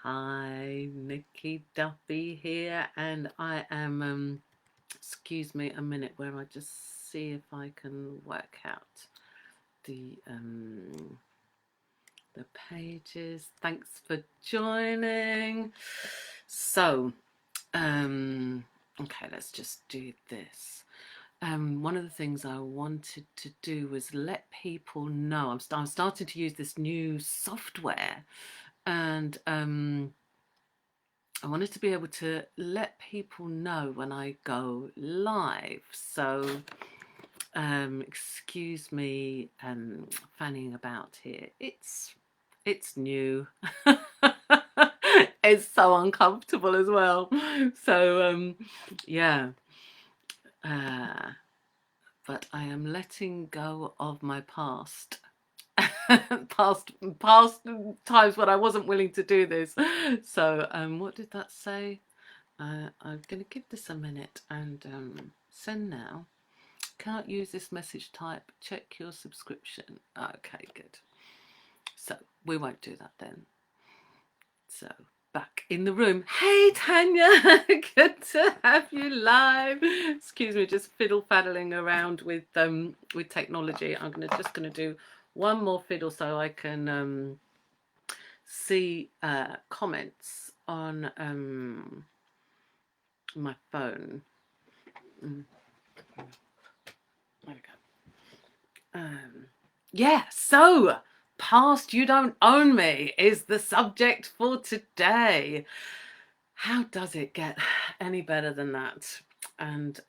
Hi, Niki, Duffy here, and I am, excuse me a minute where I just see if I can work out the pages. Thanks for joining. So, okay, let's just do this. One of the things I wanted to do was let people know. I'm starting to use this new software, and I wanted to be able to let people know when I go live. So, excuse me, fanning about here. It's new. It's so uncomfortable as well. So, yeah. But I am letting go of my past. past times when I wasn't willing to do this. So what did that say? I'm going to give this a minute and send now. Can't use this message type. Check your subscription. Okay, good. So we won't do that then. So back in the room. Hey Tanya, good to have you live. Excuse me, just fiddle faddling around with technology. I'm just gonna do one more fiddle so I can see comments on my phone. There we go. Yeah, so past you don't own me is the subject for today. How does it get any better than that? And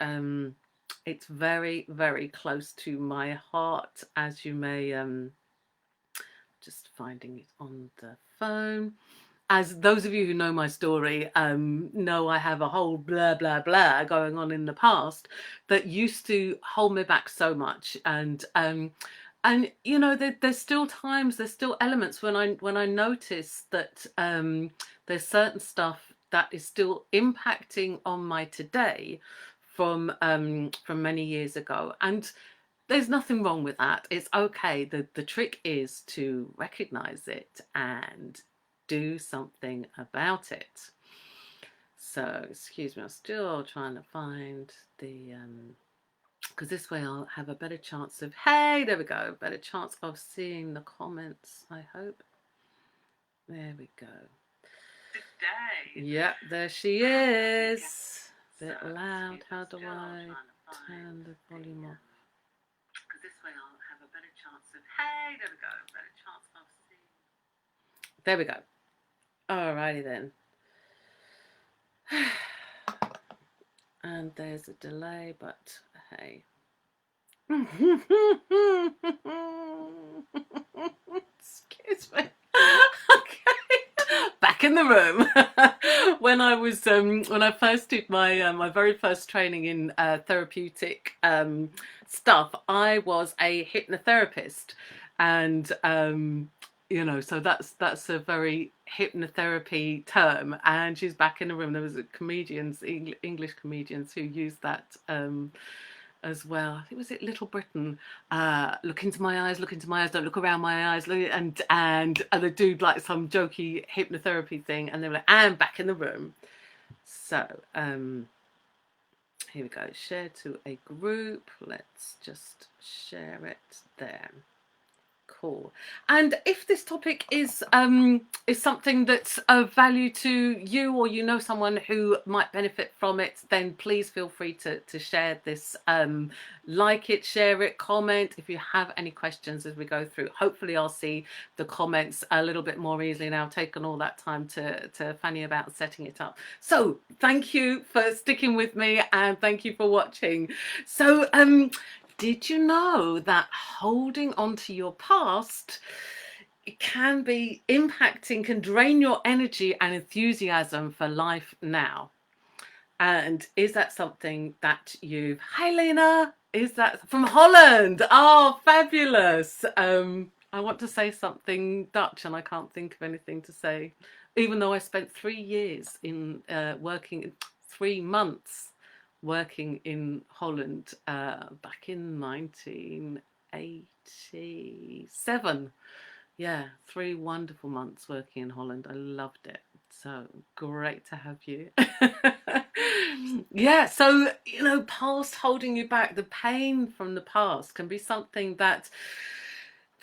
it's very, very close to my heart, as you may just finding it on the phone. As those of you who know my story know, I have a whole blah blah blah going on in the past that used to hold me back so much. And you know, there's still times, there's still elements when I notice that there's certain stuff that is still impacting on my today from many years ago. And there's nothing wrong with that. It's okay. The trick is to recognize it and do something about it. So, excuse me, I'm still trying to find the because this way I'll have a better chance of, hey, there we go, better chance of seeing the comments, I hope. There we go. Today. Yep, there she is. Bit loud. How do I turn the volume off? Because this way I'll have a better chance of, hey, there we go, better chance of seeing. There we go. Alrighty then. And there's a delay, but hey. Excuse me. Okay, back in the room. When I was when I first did my my very first training in therapeutic stuff, I was a hypnotherapist, and you know, so that's a very hypnotherapy term. And she's back in the room. There was comedians, English comedians, who used that as well. I think, was it Little Britain? Look into my eyes, look into my eyes, don't look around my eyes. And they do like some jokey hypnotherapy thing, and they were like, and back in the room. So here we go. Share to a group. Let's just share it there. Cool. And if this topic is something that's of value to you, or you know someone who might benefit from it, then please feel free to share this. Like it, share it, comment if you have any questions as we go through. Hopefully I'll see the comments a little bit more easily now. I've taken all that time to fanny about setting it up. So thank you for sticking with me, and thank you for watching. So did you know that holding on to your past, it can be impacting, can drain your energy and enthusiasm for life now? And is that something that you've... Hi Lena, is that from Holland? Oh, fabulous. I want to say something Dutch and I can't think of anything to say, even though I spent 3 years in working, 3 months working in Holland back in 1987. Yeah, 3 wonderful months working in Holland. I loved it. So great to have you. Yeah, so, past holding you back, the pain from the past can be something that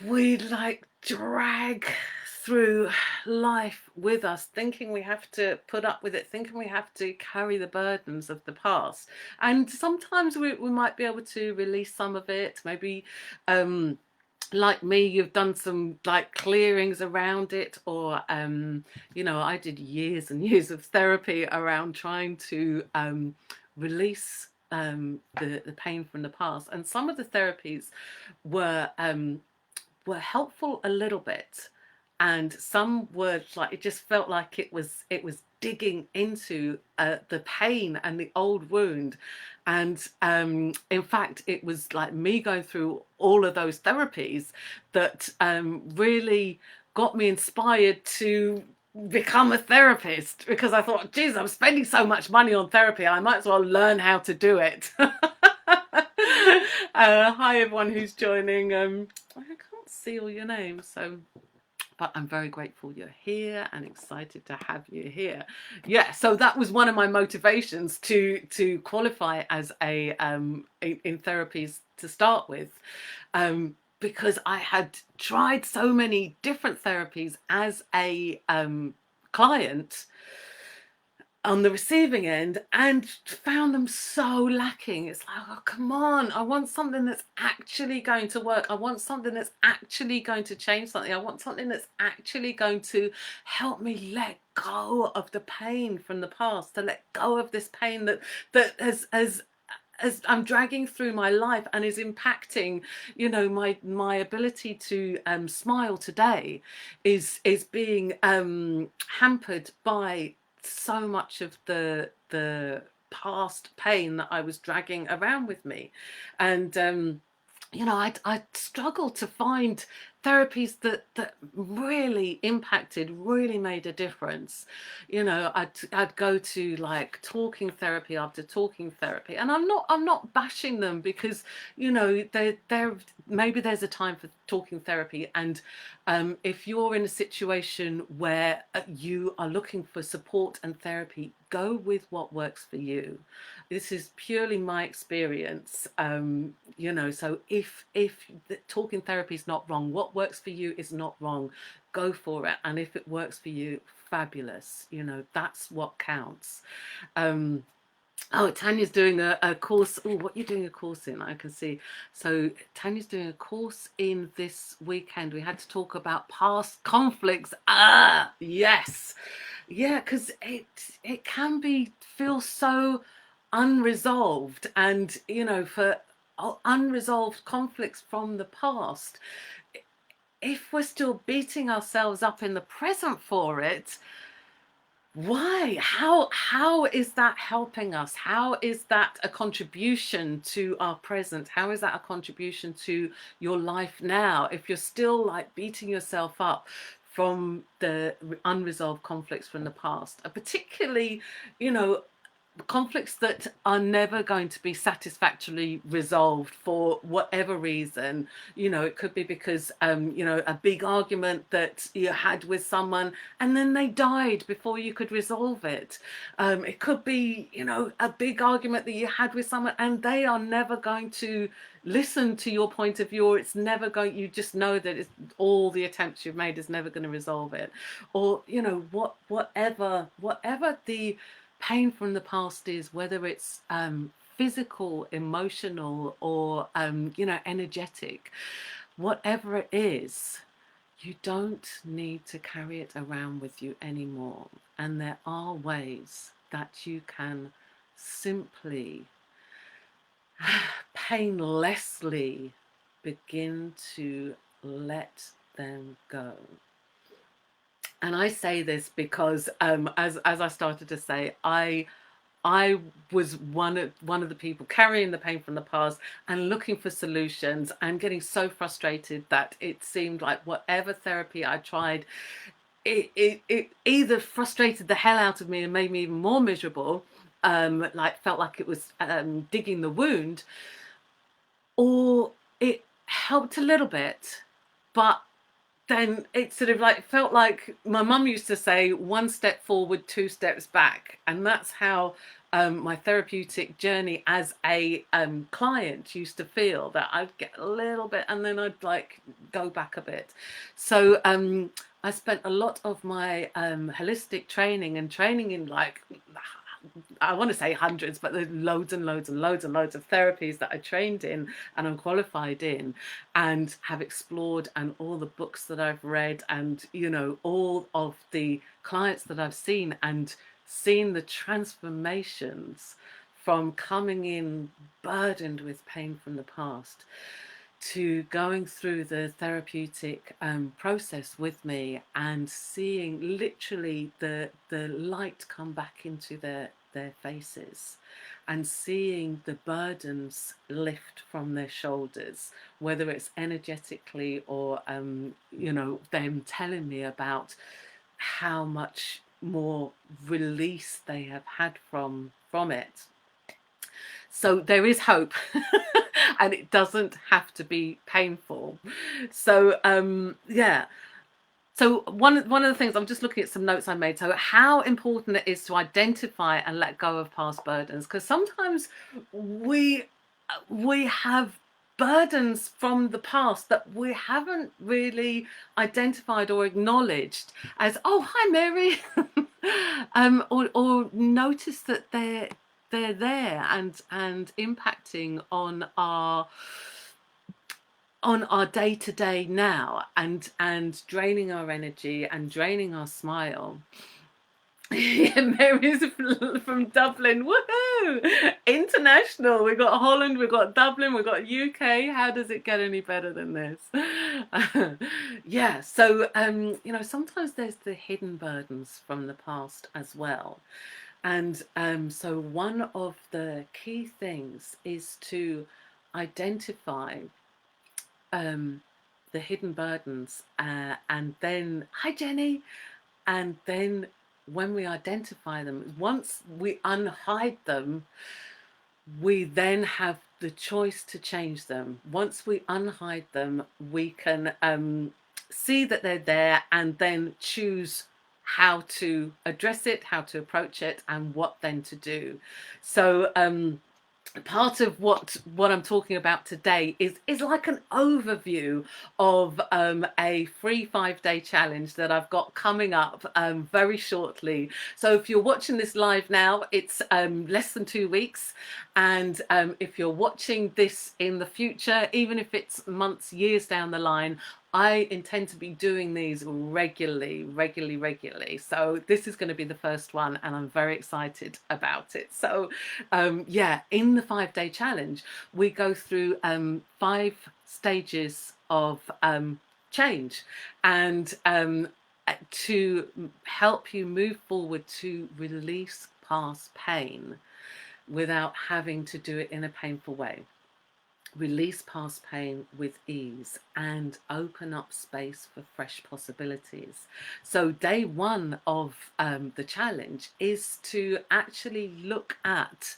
we like drag through life with us, thinking we have to put up with it, thinking we have to carry the burdens of the past. And sometimes we might be able to release some of it, maybe. Like me, you've done some like clearings around it, or I did years and years of therapy around trying to release the pain from the past. And some of the therapies were helpful a little bit, and some were like, it just felt like it was digging into the pain and the old wound. And in fact, it was like me going through all of those therapies that really got me inspired to become a therapist, because I thought, geez, I'm spending so much money on therapy, I might as well learn how to do it. Hi everyone who's joining. I can't see all your names, but I'm very grateful you're here and excited to have you here. Yeah, so that was one of my motivations to qualify as a in therapies to start with, because I had tried so many different therapies as a client on the receiving end, and found them so lacking. It's like, oh, come on, I want something that's actually going to work. I want something that's actually going to change something. I want something that's actually going to help me let go of the pain from the past, to let go of this pain that as I'm dragging through my life and is impacting, my ability to smile today, is being hampered by so much of the past pain that I was dragging around with me. And I struggled to find therapies that really impacted, really made a difference. I'd go to like talking therapy after talking therapy, and I'm not bashing them, because they're maybe there's a time for talking therapy, and if you're in a situation where you are looking for support and therapy, go with what works for you. This is purely my experience. So if the talking therapy is not wrong, what works for you is not wrong, go for it. And if it works for you, fabulous. That's what counts. Oh, Tanya's doing a course. Oh, what are you doing a course in? I can see. So Tanya's doing a course in this weekend. We had to talk about past conflicts. Ah, yes. Yeah, because it can feel so unresolved, and for unresolved conflicts from the past, if we're still beating ourselves up in the present for it, why? How is that helping us? How is that a contribution to our present? How is that a contribution to your life now, if you're still like beating yourself up from the unresolved conflicts from the past, particularly conflicts that are never going to be satisfactorily resolved for whatever reason? It could be because a big argument that you had with someone and then they died before you could resolve it. It could be a big argument that you had with someone and they are never going to listen to your point of view, or it's never going, you just know that all the attempts you've made is never going to resolve it. Or whatever the pain from the past is, whether it's physical, emotional, or energetic, whatever it is, you don't need to carry it around with you anymore. And there are ways that you can simply painlessly begin to let them go. And I say this because, as I started to say, I was one of the people carrying the pain from the past and looking for solutions, and getting so frustrated that it seemed like whatever therapy I tried, it either frustrated the hell out of me and made me even more miserable, felt like it was digging the wound, or it helped a little bit, but then it sort of like felt like my mum used to say, one step forward, two steps back. And that's how my therapeutic journey as a client used to feel, that I'd get a little bit and then I'd like go back a bit. So I spent a lot of my holistic training and training in like, I want to say hundreds, but there's loads and loads and loads and loads of therapies that I trained in and I'm qualified in and have explored, and all the books that I've read, and you know, all of the clients that I've seen, and seen the transformations from coming in burdened with pain from the past to going through the therapeutic process with me and seeing literally the light come back into their faces, and seeing the burdens lift from their shoulders, whether it's energetically or you know, them telling me about how much more release they have had from it. So there is hope and it doesn't have to be painful. So yeah. So one of the things, I'm just looking at some notes I made. So how important it is to identify and let go of past burdens, because sometimes we have burdens from the past that we haven't really identified or acknowledged as, oh, hi Mary, or notice that they're there and impacting on our day-to-day now, and draining our energy and draining our smile. Yeah, Mary's from Dublin. Woohoo! International. We've got Holland, we've got Dublin, we've got UK. How does it get any better than this? Yeah, so you know, sometimes there's the hidden burdens from the past as well. And so one of the key things is to identify the hidden burdens, and then, hi Jenny, and then when we identify them, once we unhide them, we then have the choice to change them. Once we unhide them, we can see that they're there and then choose how to address it, how to approach it, and what then to do. So part of what I'm talking about today is like an overview of a free 5-day challenge that I've got coming up very shortly. So if you're watching this live now, it's less than 2 weeks, and if you're watching this in the future, even if it's months, years down the line, I intend to be doing these regularly. So this is going to be the first one, and I'm very excited about it. So yeah, in the 5-day challenge, we go through 5 stages of change, and to help you move forward to release past pain without having to do it in a painful way. Release past pain with ease and open up space for fresh possibilities. So day 1 of the challenge is to actually look at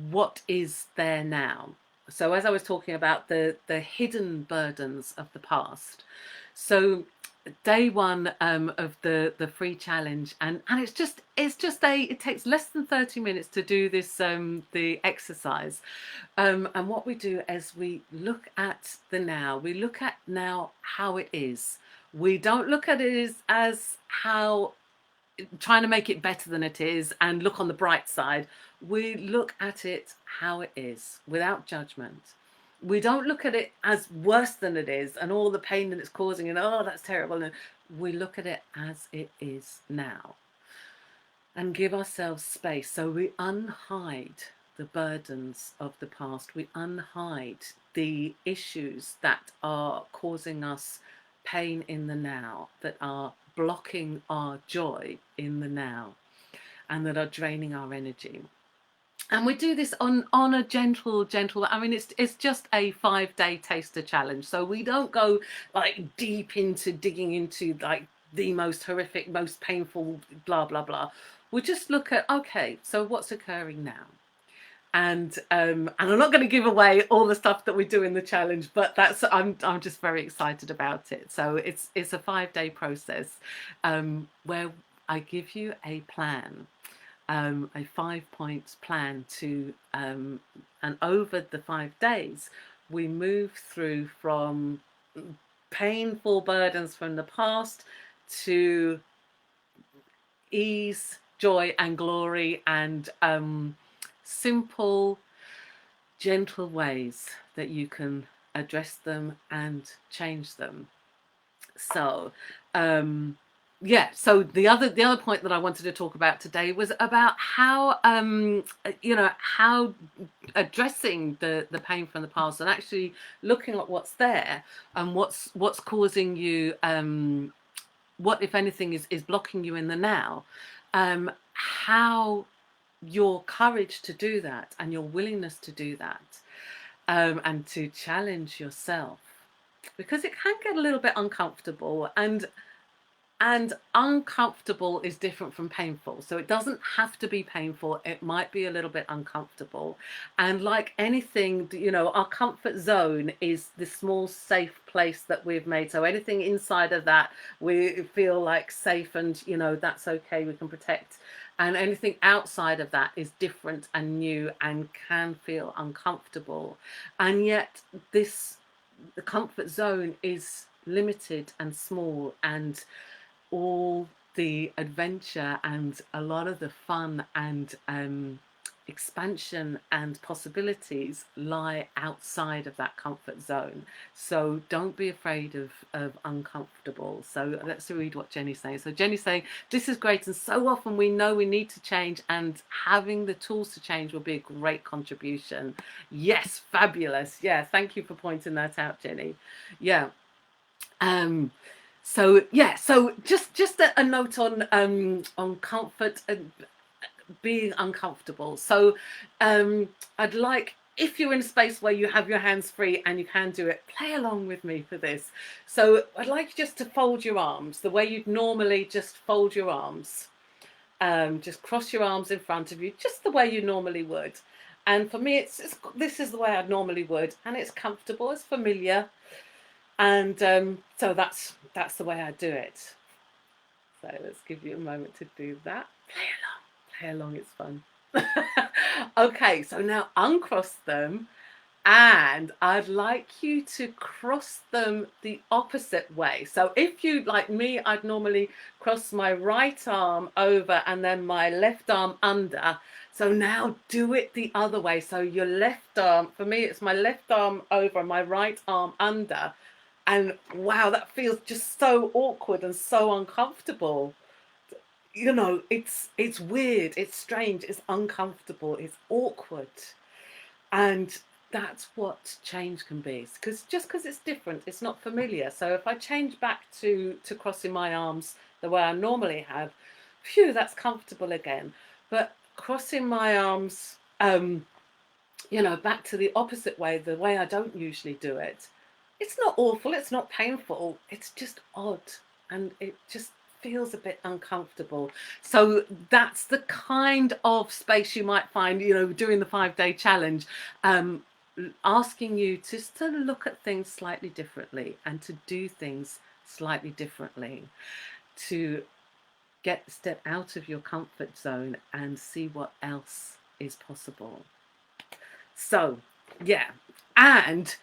what is there now. So as I was talking about the hidden burdens of the past, so day 1 of the free challenge, and it takes less than 30 minutes to do this the exercise, and what we do is we look at the now. We look at now how it is. We don't look at it as how trying to make it better than it is and look on the bright side. We look at it how it is, without judgment. We don't look at it as worse than it is and all the pain that it's causing and, oh, that's terrible. And we look at it as it is now and give ourselves space. So we unhide the burdens of the past. We unhide the issues that are causing us pain in the now, that are blocking our joy in the now, and that are draining our energy. And we do this on a gentle, I mean, it's just a 5-day taster challenge. So we don't go like deep into digging into like the most horrific, most painful, blah, blah, blah. We just look at, okay, so what's occurring now? and I'm not going to give away all the stuff that we do in the challenge, but I'm just very excited about it. So it's a 5-day process where I give you a plan, a 5 points plan and over the 5 days we move through from painful burdens from the past to ease, joy, and glory, and simple, gentle ways that you can address them and change them. So, yeah. So the other point that I wanted to talk about today was about how how addressing the pain from the past and actually looking at what's there and what's causing you what, if anything, is blocking you in the now, how your courage to do that and your willingness to do that, and to challenge yourself, because it can get a little bit uncomfortable, and uncomfortable is different from painful. So it doesn't have to be painful. It might be a little bit uncomfortable. And like anything, our comfort zone is the small, safe place that we've made. So anything inside of that, we feel like safe and, that's okay, we can protect. And anything outside of that is different and new and can feel uncomfortable. And yet the comfort zone is limited and small, and all the adventure and a lot of the fun and expansion and possibilities lie outside of that comfort zone. So don't be afraid of uncomfortable. So let's read what Jenny's saying. So Jenny's saying, this is great, and so often we know we need to change, and having the tools to change will be a great contribution. Yes, fabulous. Yeah, thank you for pointing that out, Jenny. Yeah. So yeah, so just a note on comfort and being uncomfortable. So I'd like, if you're in a space where you have your hands free and you can do it, play along with me for this. So I'd like you just to fold your arms the way you'd normally just fold your arms. Just cross your arms in front of you, just the way you normally would. And for me, this is the way I normally would, and it's comfortable, it's familiar. And so that's the way I do it. So let's give you a moment to do that. Play along, it's fun. Okay, so now uncross them, and I'd like you to cross them the opposite way. So if you, like me, I'd normally cross my right arm over and then my left arm under. So now do it the other way. So your left arm, for me, it's my left arm over, my right arm under. And wow, that feels just so awkward and so uncomfortable. It's weird, it's strange, it's uncomfortable, it's awkward. And that's what change can be. Because it's different, it's not familiar. So if I change back to crossing my arms the way I normally have, phew, that's comfortable again. But crossing my arms, back to the opposite way, the way I don't usually do it, it's not awful, it's not painful, it's just odd, and it just feels a bit uncomfortable. So that's the kind of space you might find, doing the 5-day challenge, asking you just to look at things slightly differently and to do things slightly differently, to step out of your comfort zone and see what else is possible. So yeah, and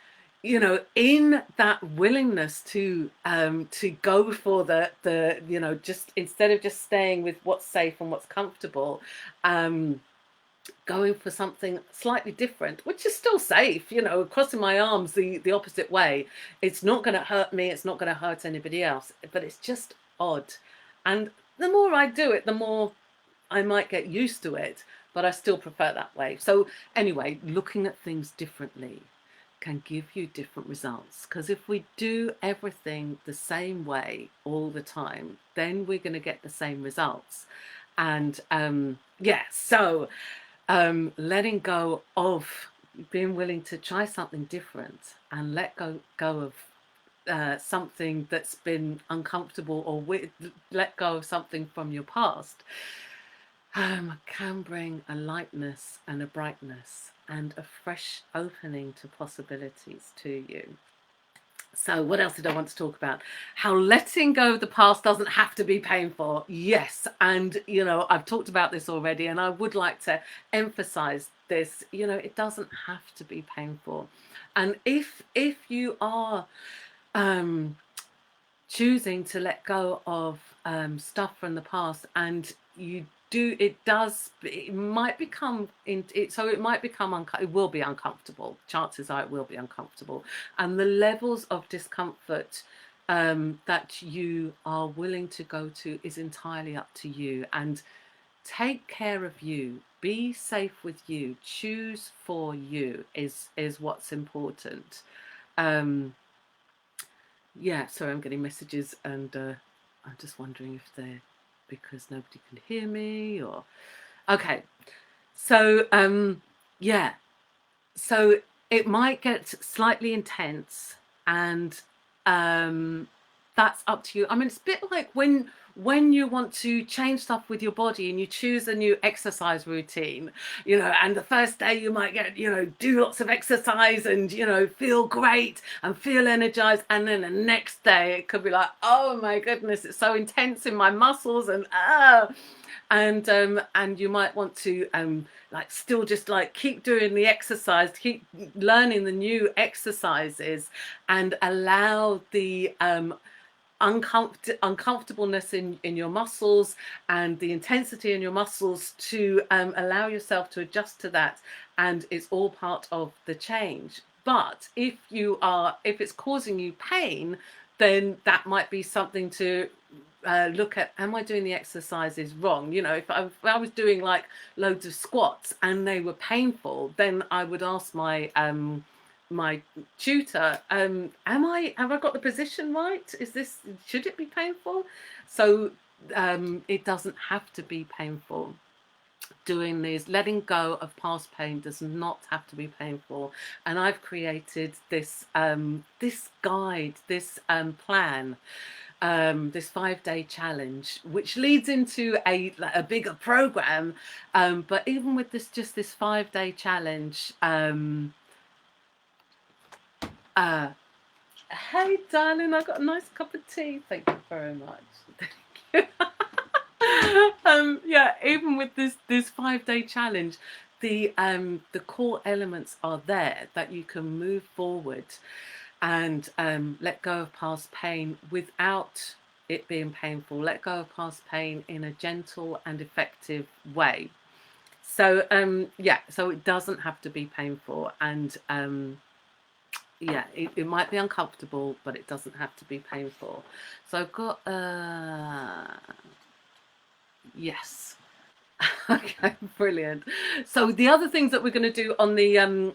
in that willingness to go for the just instead of just staying with what's safe and what's comfortable, going for something slightly different, which is still safe, crossing my arms the opposite way, it's not going to hurt me, it's not going to hurt anybody else, but it's just odd. And the more I do it, the more I might get used to it, but I still prefer that way. So anyway, looking at things differently can give you different results, because if we do everything the same way all the time, then we're going to get the same results. And so letting go of being willing to try something different and let go of something that's been uncomfortable, or let go of something from your past, can bring a lightness and a brightness and a fresh opening to possibilities to you. So what else did I want to talk about? How letting go of the past doesn't have to be painful. Yes. And, you know, I've talked about this already, and I would like to emphasize this. You know, it doesn't have to be painful. And if you are choosing to let go of stuff from the past, and you do, it might become it will be uncomfortable. Chances are it will be uncomfortable, and the levels of discomfort that you are willing to go to is entirely up to you. And take care of you, be safe with you, choose for you is what's important. Yeah, sorry, I'm getting messages, and I'm just wondering if they're because nobody can hear me, or okay. So yeah, so it might get slightly intense, and that's up to you. I mean, it's a bit like when you want to change stuff with your body and you choose a new exercise routine, you know, and the first day you might get, you know, do lots of exercise and, you know, feel great and feel energized, and then the next day it could be like, oh my goodness, it's so intense in my muscles, and and you might want to like still just like keep doing the exercise, keep learning the new exercises, and allow the uncomfortableness in your muscles and the intensity in your muscles to allow yourself to adjust to that, and it's all part of the change. But if it's causing you pain, then that might be something to look at. Am I doing the exercises wrong? You know, if I was doing like loads of squats and they were painful, then I would ask my my tutor, have I got the position right? Should it be painful? So it doesn't have to be painful. Doing these, letting go of past pain does not have to be painful. And I've created this this guide, this plan, this 5-day challenge, which leads into a bigger program. But even with this 5-day challenge, hey darling, I got a nice cup of tea. Thank you very much. Thank you. Yeah, even with this 5-day challenge, the core elements are there that you can move forward and let go of past pain without it being painful. Let go of past pain in a gentle and effective way. So yeah, so it doesn't have to be painful, and yeah, it might be uncomfortable, but it doesn't have to be painful. So I've got yes. Okay, brilliant. So the other things that we're going to do on the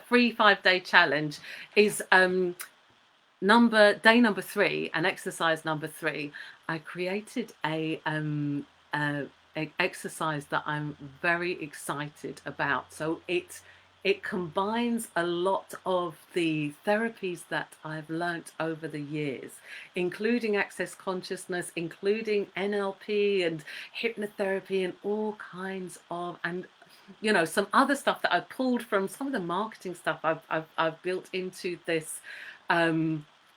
free 5-day challenge is day number 3 and exercise number 3. I created a exercise that I'm very excited about. So it combines a lot of the therapies that I've learnt over the years, including access consciousness, including NLP and hypnotherapy, and all kinds of, and you know, some other stuff that I've pulled from some of the marketing stuff I've built into this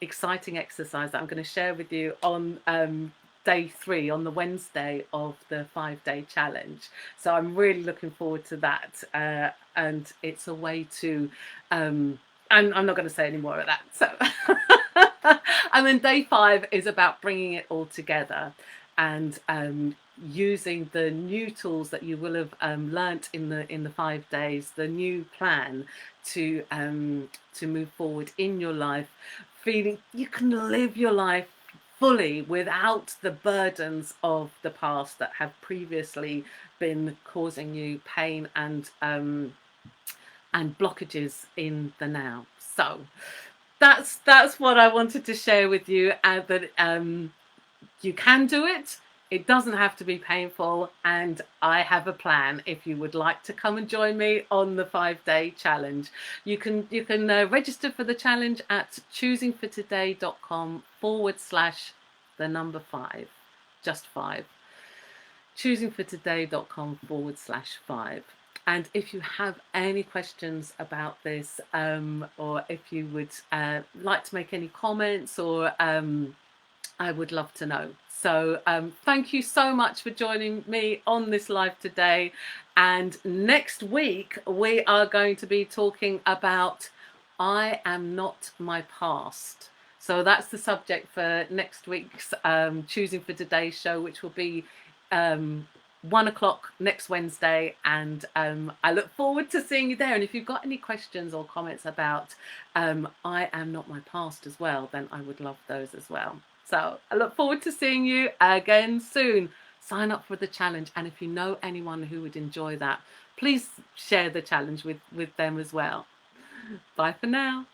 exciting exercise that I'm going to share with you on day 3, on the Wednesday of the 5-day challenge. So I'm really looking forward to that, and it's a way to I'm not going to say any more of that. So and then day 5 is about bringing it all together and using the new tools that you will have learnt in the 5 days, the new plan to move forward in your life, feeling you can live your life fully without the burdens of the past that have previously been causing you pain and blockages in the now. So that's what I wanted to share with you, that you can do it. It doesn't have to be painful, and I have a plan. If you would like to come and join me on the 5-day challenge, you can register for the challenge at choosingfortoday.com/5, just 5. choosingfortoday.com/5. And if you have any questions about this, or if you would like to make any comments, or I would love to know. So thank you so much for joining me on this live today. And next week, we are going to be talking about I am not my past. So that's the subject for next week's Choosing for Today show, which will be 1 o'clock next Wednesday. And I look forward to seeing you there. And if you've got any questions or comments about I am not my past as well, then I would love those as well. So I look forward to seeing you again soon. Sign up for the challenge. And if you know anyone who would enjoy that, please share the challenge with them as well. Bye for now.